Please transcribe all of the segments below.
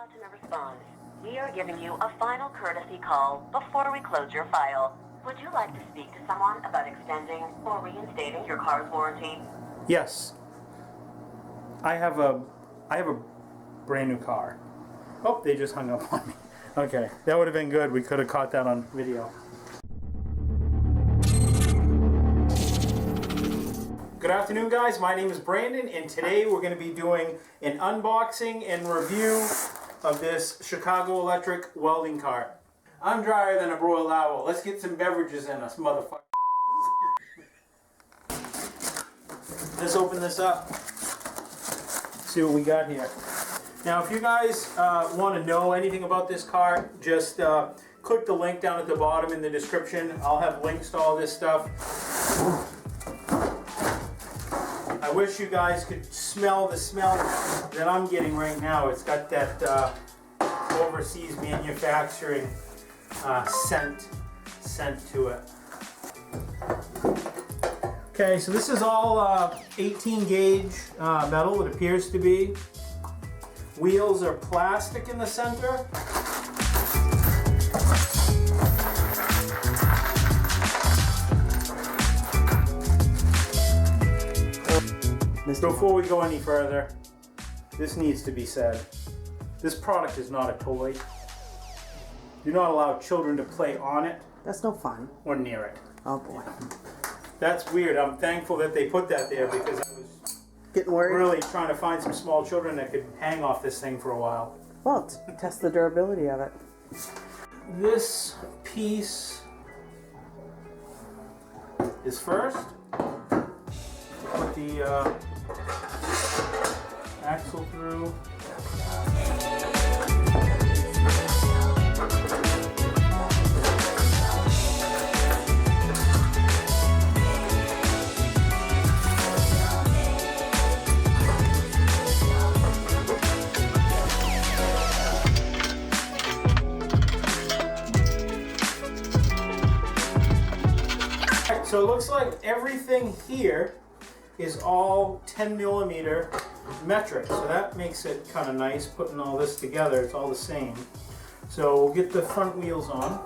about to respond. We are giving you a final courtesy call before we close your file. Would you like to speak to someone about extending or reinstating your car's warranty? Yes. I have a brand new car. Oh, they just hung up on me. Okay, that would have been good. We could have caught that on video. Good afternoon, guys. My name is Brandon, and today we're going to be doing an unboxing and review of this Chicago Electric welding cart. I'm drier than a broiled owl. Let's get some beverages in us, motherfucker. Let's open this up. See what we got here. Now, if you guys want to know anything about this cart, just click the link down at the bottom in the description. I'll have links to all this stuff. I wish you guys could smell the smell that I'm getting right now. It's got that overseas manufacturing scent to it. Okay, so this is all 18 gauge metal, it appears to be. Wheels are plastic in the center. Before we go any further, this needs to be said. This product is not a toy. You're not allowed children to play on it. That's no fun. Or near it. Oh boy. That's weird. I'm thankful that they put that there because I was Getting worried? really trying to find some small children that could hang off this thing for a while. Well, test the durability of it. This piece is first. Put the axle through. So it looks like everything here is all 10 millimeter metric. So that makes it kind of nice putting all this together. It's all the same. So we'll get the front wheels on.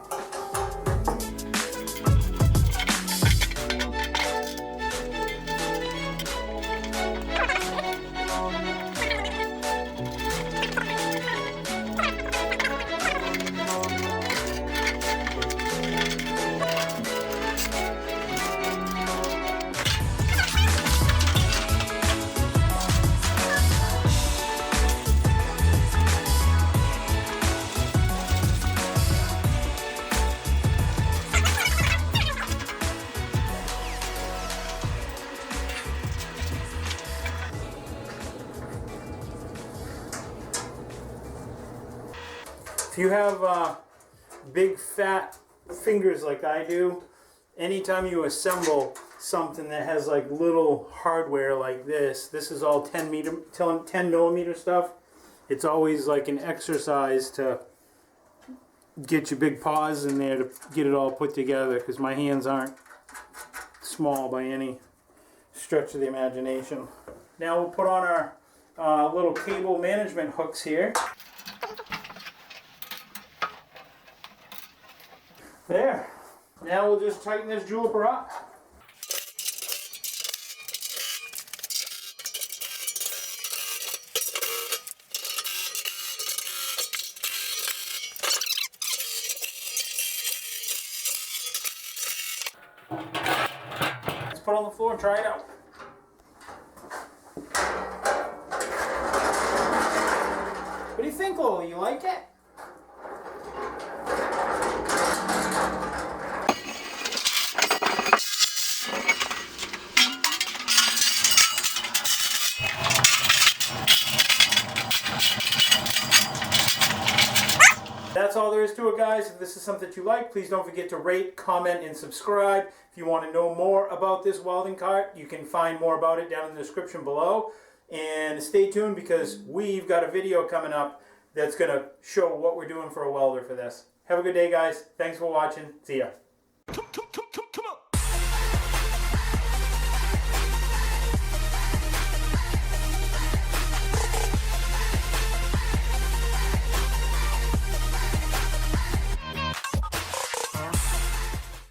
If you have big fat fingers like I do, anytime you assemble something that has like little hardware like this is all 10 millimeter stuff. It's always like an exercise to get your big paws in there to get it all put together, because my hands aren't small by any stretch of the imagination. Now we'll put on our little cable management hooks here. There. Now we'll just tighten this juliper up. Let's put it on the floor and try it out. What do you think, Lola? You like it? That's all there is to it, guys. If this is something that you like, please don't forget to rate, comment, and subscribe. If you want to know more about this welding cart, you can find more about it down in the description below. And stay tuned, because we've got a video coming up that's going to show what we're doing for a welder for this. Have a good day, guys. Thanks for watching. See ya.